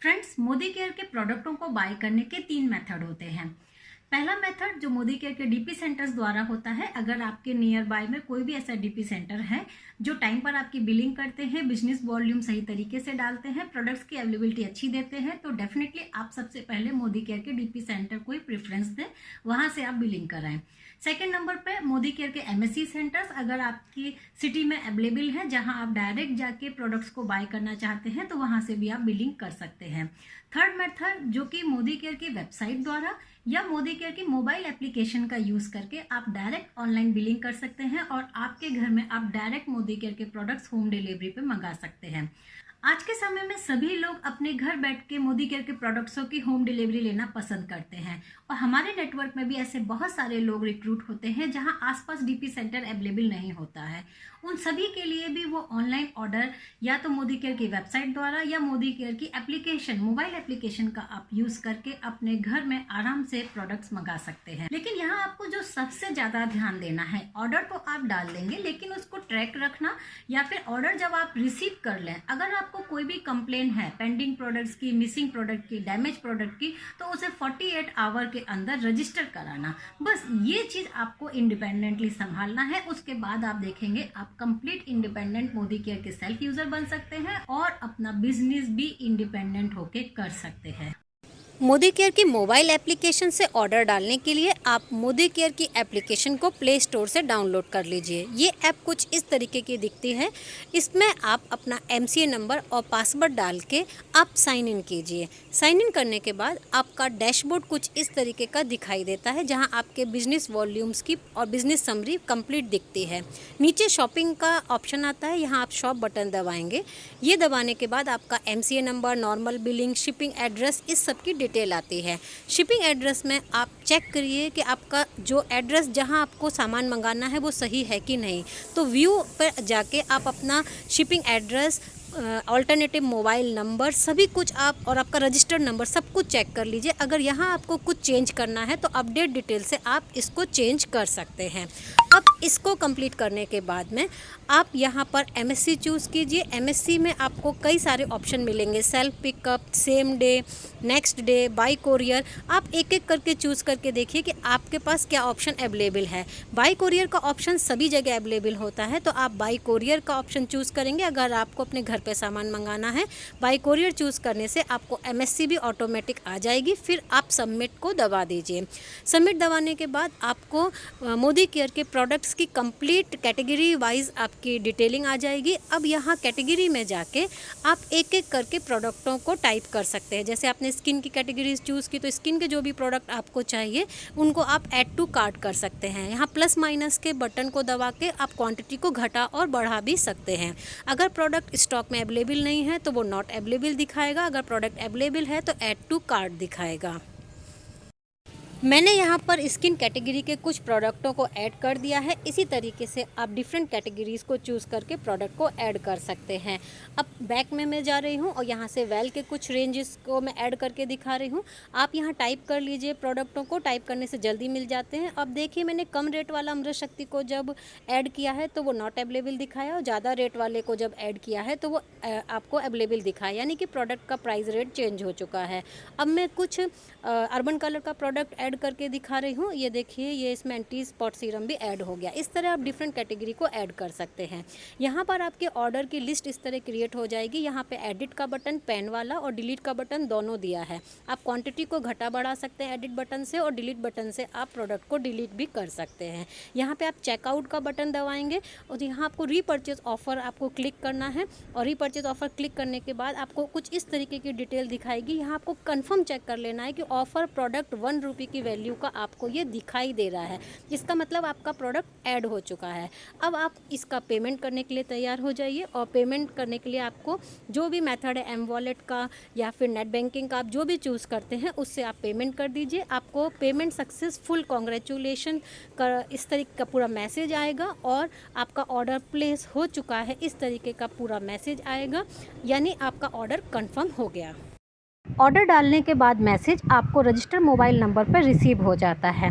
Friends, Modi care के प्रोडक्टों को bye करने के 3 मेथड होते हैं। पहला मेथड जो मोदी केयर के डीपी सेंटर्स द्वारा होता है, अगर आपके नियर बाय में कोई भी ऐसा डीपी सेंटर है जो टाइम पर आपकी बिलिंग करते हैं, बिजनेस वॉल्यूम सही तरीके से डालते हैं, प्रोडक्ट्स की अवेलेबिलिटी अच्छी देते हैं, तो डेफिनेटली आप सबसे पहले मोदी केयर के डीपी सेंटर को ही प्रेफरेंस दें, वहां से आप बिलिंग कराएं। सेकेंड नंबर पे मोदी केयर के एमएससी सेंटर्स अगर आपकी सिटी में अवेलेबल है, जहां आप डायरेक्ट जाके प्रोडक्ट्स को बाय करना चाहते हैं, तो वहां से भी आप बिलिंग कर सकते हैं। थर्ड मेथड जो कि मोदी केयर की वेबसाइट द्वारा या मोदी केयर की मोबाइल एप्लीकेशन का यूज करके आप डायरेक्ट ऑनलाइन बिलिंग कर सकते हैं और आपके घर में आप डायरेक्ट मोदी केयर के प्रोडक्ट्स होम डिलीवरी पे मंगा सकते हैं। आज के समय में सभी लोग अपने घर बैठ के मोदी केयर के प्रोडक्ट्सों की होम डिलीवरी लेना पसंद करते हैं और हमारे नेटवर्क में भी ऐसे बहुत सारे लोग रिक्रूट होते हैं जहां आसपास डीपी सेंटर अवेलेबल नहीं होता है। उन सभी के लिए भी वो ऑनलाइन ऑर्डर या तो मोदी केयर की वेबसाइट द्वारा या मोदी केयर की एप्लीकेशन, मोबाइल एप्लीकेशन का आप यूज करके अपने घर में आराम से प्रोडक्ट्स मंगा सकते हैं। लेकिन यहाँ आपको जो सबसे ज्यादा ध्यान देना है, ऑर्डर तो आप डाल देंगे लेकिन उसको ट्रैक रखना, या फिर ऑर्डर जब आप रिसीव कर लें, अगर आपको कोई भी कंप्लेन है पेंडिंग प्रोडक्ट्स की, मिसिंग प्रोडक्ट की, डैमेज प्रोडक्ट की, तो उसे 48 आवर के अंदर रजिस्टर कराना। बस ये चीज आपको इंडिपेंडेंटली संभालना है। उसके बाद आप देखेंगे आप कंप्लीट इंडिपेंडेंट मोदी केयर के सेल्फ यूजर बन सकते हैं और अपना बिजनेस भी इंडिपेंडेंट होके कर सकते हैं। मोदी केयर की मोबाइल एप्लीकेशन से ऑर्डर डालने के लिए आप मोदी केयर की एप्लीकेशन को प्ले स्टोर से डाउनलोड कर लीजिए। ये ऐप कुछ इस तरीके की दिखती है। इसमें आप अपना एमसीए नंबर और पासवर्ड डाल के आप साइन इन कीजिए। साइन इन करने के बाद आपका डैशबोर्ड कुछ इस तरीके का दिखाई देता है, जहां आपके बिजनेस वॉल्यूम्स की और बिजनेस समरी कंप्लीट दिखती है। नीचे शॉपिंग का ऑप्शन आता है, यहाँ आप शॉप बटन दबाएंगे। ये दबाने के बाद आपका MCA number, normal billing, shipping address, इस सब की डिटेल आती है। शिपिंग एड्रेस में आप चेक करिए कि आपका जो एड्रेस जहां आपको सामान मंगाना है वो सही है कि नहीं। तो व्यू पर जाके आप अपना shipping address, alternative mobile number, सभी कुछ आप और आपका रजिस्टर्ड नंबर सब कुछ चेक कर लीजिए। अगर यहाँ आपको कुछ चेंज करना है तो अपडेट डिटेल से आप इसको चेंज कर सकते हैं। अब इसको कंप्लीट करने के बाद में आप यहाँ पर एमएससी चूज़ कीजिए। एमएससी में आपको कई सारे ऑप्शन मिलेंगे, self pickup, same day, next day, by courier. आप एक एक करके चूज़ करके देखिए कि आपके पास क्या ऑप्शन अवेलेबल है। बाई कोरियर का ऑप्शन सभी जगह अवेलेबल होता है, तो आप बाई कोरियर का ऑप्शन चूज़ करेंगे अगर आपको अपने घर पे सामान मंगाना है। बाई कोरियर चूज़ करने से आपको एमएससी भी ऑटोमेटिक आ जाएगी। फिर आप सबमिट को दबा दीजिए। सबमिट दबाने के बाद आपको मोदी केयर के प्रोडक्ट्स की कंप्लीट कैटेगरी वाइज आपकी डिटेलिंग आ जाएगी। अब यहाँ कैटेगरी में जाके आप एक एक करके प्रोडक्टों को टाइप कर सकते हैं। जैसे आपने स्किन की कैटेगरीज चूज़ की, तो स्किन के जो भी प्रोडक्ट आपको चाहिए उनको आप ऐड टू कार्ट कर सकते हैं। यहाँ प्लस माइनस के बटन को दबा के आप क्वांटिटी को घटा और बढ़ा भी सकते हैं। अगर प्रोडक्ट स्टॉक में अवेलेबल नहीं है तो वो नॉट अवेलेबल दिखाएगा, अगर प्रोडक्ट अवेलेबल है तो ऐड टू कार्ट दिखाएगा। मैंने यहाँ पर स्किन कैटेगरी के कुछ प्रोडक्टों को ऐड कर दिया है। इसी तरीके से आप डिफरेंट कैटेगरीज़ को चूज़ करके प्रोडक्ट को ऐड कर सकते हैं। अब बैक में मैं जा रही हूँ और यहाँ से वेल के कुछ रेंजेस को मैं ऐड करके दिखा रही हूँ। आप यहाँ टाइप कर लीजिए प्रोडक्टों को, टाइप करने से जल्दी मिल जाते हैं। अब देखिए, मैंने कम रेट वाला अमृत शक्ति को जब ऐड किया है तो वो नॉट अवेलेबल दिखाया, और ज़्यादा रेट वाले को जब ऐड किया है तो वो आपको अवेलेबल दिखाया, यानी कि प्रोडक्ट का प्राइस रेट चेंज हो चुका है। अब मैं कुछ अर्बन कलर का प्रोडक्ट ऐड करके दिखा रही हूँ। ये देखिए, ये इसमें एंटी स्पॉट सीरम भी ऐड हो गया। इस तरह आप डिफरेंट कैटेगरी को ऐड कर सकते हैं। यहाँ पर आपके ऑर्डर की लिस्ट इस तरह क्रिएट हो जाएगी। यहाँ पे एडिट का बटन पेन वाला और डिलीट का बटन दोनों दिया है। आप क्वांटिटी को घटा बढ़ा सकते हैं एडिट बटन से, और डिलीट बटन से आप प्रोडक्ट को डिलीट भी कर सकते हैं। यहाँ पे आप चेकआउट का बटन दबाएंगे और यहाँ आपको रीपर्चेज ऑफर आपको क्लिक करना है, और रीपर्चेज ऑफर क्लिक करने के बाद आपको कुछ इस तरीके की डिटेल दिखाएगी। यहाँ आपको कन्फर्म चेक कर लेना है कि ऑफर प्रोडक्ट 1 रुपये की वैल्यू का आपको ये दिखाई दे रहा है। इसका मतलब आपका प्रोडक्ट ऐड हो चुका है। अब आप इसका पेमेंट करने के लिए तैयार हो जाइए, और पेमेंट करने के लिए आपको जो भी मेथड है, एम वॉलेट का या फिर नेट बैंकिंग का, आप जो भी चूज़ करते हैं उससे आप पेमेंट कर दीजिए। आपको पेमेंट सक्सेसफुल, कॉन्ग्रेचुलेशन का इस तरीके का पूरा मैसेज आएगा, और आपका ऑर्डर प्लेस हो चुका है, इस तरीके का पूरा मैसेज आएगा, यानी आपका ऑर्डर कन्फर्म हो गया। ऑर्डर डालने के बाद मैसेज आपको रजिस्टर मोबाइल नंबर पर रिसीव हो जाता है।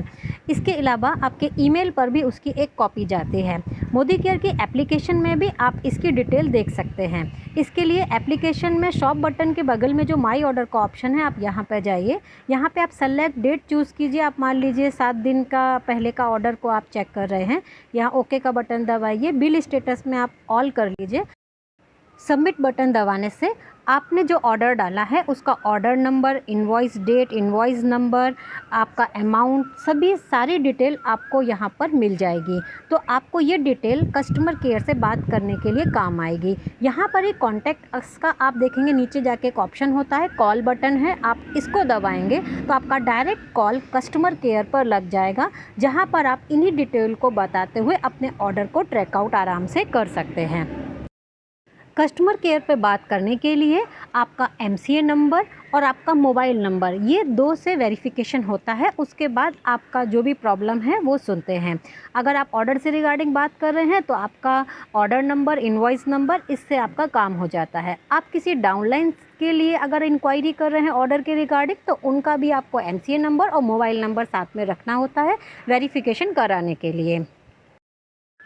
इसके अलावा आपके ईमेल पर भी उसकी एक कॉपी जाती है। मोदी केयर की एप्लीकेशन में भी आप इसकी डिटेल देख सकते हैं। इसके लिए एप्लीकेशन में शॉप बटन के बगल में जो माई ऑर्डर का ऑप्शन है, आप यहाँ पर जाइए। यहाँ पे आप सेलेक्ट डेट चूज़ कीजिए। आप मान लीजिए 7 दिन का पहले का ऑर्डर को आप चेक कर रहे हैं, यहाँ ओके का बटन दबाइए। बिल स्टेटस में आप ऑल कर लीजिए। सबमिट बटन दबाने से आपने जो ऑर्डर डाला है उसका order number, invoice date, invoice number, आपका अमाउंट, सभी सारी डिटेल आपको यहाँ पर मिल जाएगी। तो आपको ये डिटेल कस्टमर केयर से बात करने के लिए काम आएगी। यहाँ पर एक कॉन्टैक्ट अस का आप देखेंगे नीचे जाके एक ऑप्शन होता है, कॉल बटन है, आप इसको दबाएंगे तो आपका डायरेक्ट कॉल कस्टमर केयर पर लग जाएगा, जहाँ पर आप इन्हीं डिटेल को बताते हुए अपने ऑर्डर को ट्रैक आउट आराम से कर सकते हैं। कस्टमर केयर पे बात करने के लिए आपका MCA नंबर और आपका मोबाइल नंबर, ये 2 से वेरिफिकेशन होता है। उसके बाद आपका जो भी प्रॉब्लम है वो सुनते हैं। अगर आप ऑर्डर से रिगार्डिंग बात कर रहे हैं तो आपका ऑर्डर नंबर, इनवॉइस नंबर, इससे आपका काम हो जाता है। आप किसी डाउनलाइन के लिए अगर इंक्वायरी कर रहे हैं ऑर्डर के रिगार्डिंग, तो उनका भी आपको MCA नंबर और मोबाइल नंबर साथ में रखना होता है वेरिफिकेशन कराने के लिए।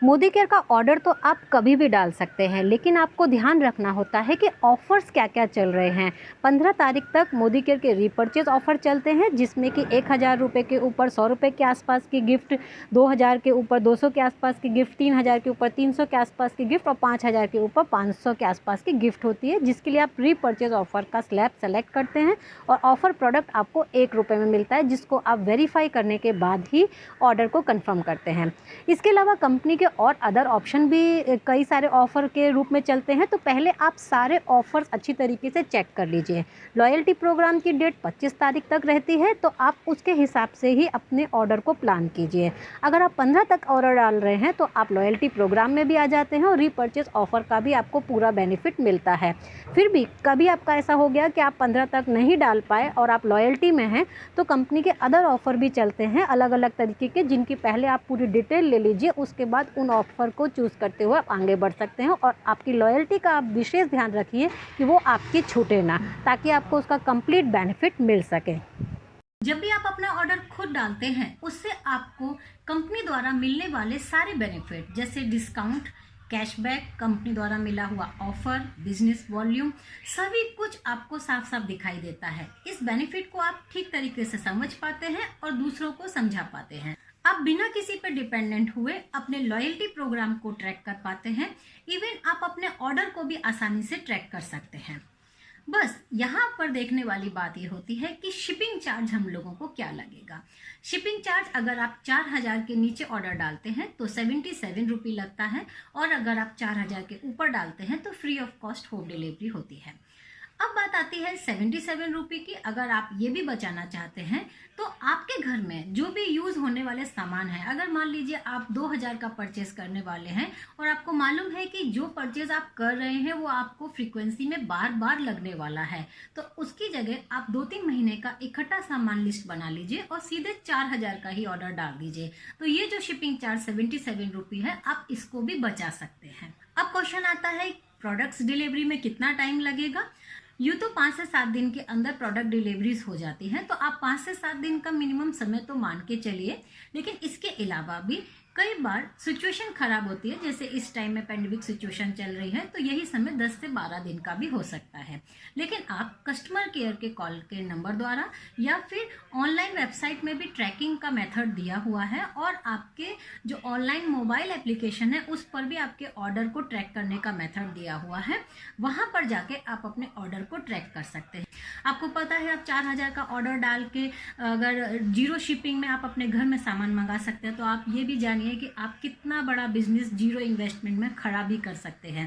मोदी केयर का ऑर्डर तो आप कभी भी डाल सकते हैं, लेकिन आपको ध्यान रखना होता है कि ऑफ़र्स क्या क्या चल रहे हैं। 15 तारीख तक मोदी केयर के रीपर्चेज ऑफ़र चलते हैं, जिसमें कि 1000 रुपये के ऊपर 100 रुपये के आसपास की गिफ्ट, 2000 के ऊपर 200 के आसपास की गिफ्ट, 3000 के ऊपर 300 के आसपास की गिफ्ट और 5000 के ऊपर 500 के आसपास की गिफ्ट होती है, जिसके लिए आप रीपर्चेज ऑफ़र का स्लैब सेलेक्ट करते हैं और ऑफ़र प्रोडक्ट आपको 1 रुपये में मिलता है, जिसको आप वेरीफाई करने के बाद ही ऑर्डर को कन्फर्म करते हैं। इसके अलावा कंपनी के और अदर ऑप्शन भी कई सारे ऑफ़र के रूप में चलते हैं। तो पहले आप सारे ऑफ़र्स अच्छी तरीके से चेक कर लीजिए। लॉयल्टी प्रोग्राम की डेट 25 तारीख तक रहती है, तो आप उसके हिसाब से ही अपने ऑर्डर को प्लान कीजिए। अगर आप 15 तक ऑर्डर डाल रहे हैं तो आप लॉयल्टी प्रोग्राम में भी आ जाते हैं और रीपर्चेज ऑफ़र का भी आपको पूरा बेनिफिट मिलता है। फिर भी कभी आपका ऐसा हो गया कि आप 15 तक नहीं डाल पाए और आप लॉयल्टी में हैं, तो कंपनी के अदर ऑफ़र भी चलते हैं अलग अलग तरीके के, जिनकी पहले आप पूरी डिटेल ले लीजिए। उसके बाद उन ऑफ़र को चूज़ करते हुए आप आगे बढ़ सकते हैं। और आपकी लॉयल्टी का आप विशेष ध्यान रखिए कि वो आपकी छूटे ना, ताकि आपको उसका कंप्लीट बेनिफिट मिल सके। जब भी आप अपना ऑर्डर खुद डालते हैं, उससे आपको कंपनी द्वारा मिलने वाले सारे बेनिफिट जैसे डिस्काउंट, कैशबैक, कंपनी द्वारा मिला हुआ ऑफर, बिजनेस वॉल्यूम, सभी कुछ आपको साफ साफ दिखाई देता है। इस बेनिफिट को आप ठीक तरीके से समझ पाते हैं और दूसरों को समझा पाते हैं। आप बिना किसी पर डिपेंडेंट हुए अपने लॉयल्टी प्रोग्राम को ट्रैक कर पाते हैं। इवन आप अपने ऑर्डर को भी आसानी से ट्रैक कर सकते हैं। बस यहाँ पर देखने वाली बात ये होती है कि शिपिंग चार्ज हम लोगों को क्या लगेगा। शिपिंग चार्ज अगर आप 4000 के नीचे ऑर्डर डालते हैं तो 77 रुपये लगता है, और अगर आप 4000 के ऊपर डालते हैं तो free of cost home delivery होती है। अब बात आती है 77 रुपये की। अगर आप ये भी बचाना चाहते हैं तो आपके घर में जो भी यूज़ होने वाले सामान है, अगर मान लीजिए आप 2000 का परचेज करने वाले हैं और आपको मालूम है कि जो परचेज आप कर रहे हैं वो आपको फ्रीक्वेंसी में बार बार लगने वाला है, तो उसकी जगह आप 2-3 महीने का इकट्ठा सामान लिस्ट बना लीजिए और सीधे 4000 का ही ऑर्डर डाल दीजिए। तो ये जो शिपिंग चार्ज 77 रुपये है, आप इसको भी बचा सकते हैं। अब क्वेश्चन आता है, प्रोडक्ट्स डिलीवरी में कितना टाइम लगेगा? यूँ तो 5 से 7 दिन के अंदर प्रोडक्ट डिलीवरीज हो जाती हैं, तो आप 5 से 7 दिन का मिनिमम समय तो मान के चलिए। लेकिन इसके अलावा भी कई बार सिचुएशन खराब होती है, जैसे इस टाइम में पेंडेमिक सिचुएशन चल रही है, तो यही समय 10 से 12 दिन का भी हो सकता है। लेकिन आप कस्टमर केयर के कॉल के नंबर द्वारा या फिर ऑनलाइन वेबसाइट में भी ट्रैकिंग का मेथड दिया हुआ है, और आपके जो ऑनलाइन मोबाइल एप्लीकेशन है उस पर भी आपके ऑर्डर को ट्रैक करने का मेथड दिया हुआ है। वहां पर जाके आप अपने ऑर्डर को ट्रैक कर सकते हैं। आपको पता है, आप 4000 का ऑर्डर डाल के अगर 0 शिपिंग में आप अपने घर में सामान मंगा सकते हैं, तो आप ये भी जानिए कि आप कितना बड़ा बिजनेस 0 इन्वेस्टमेंट में खड़ा भी कर सकते हैं।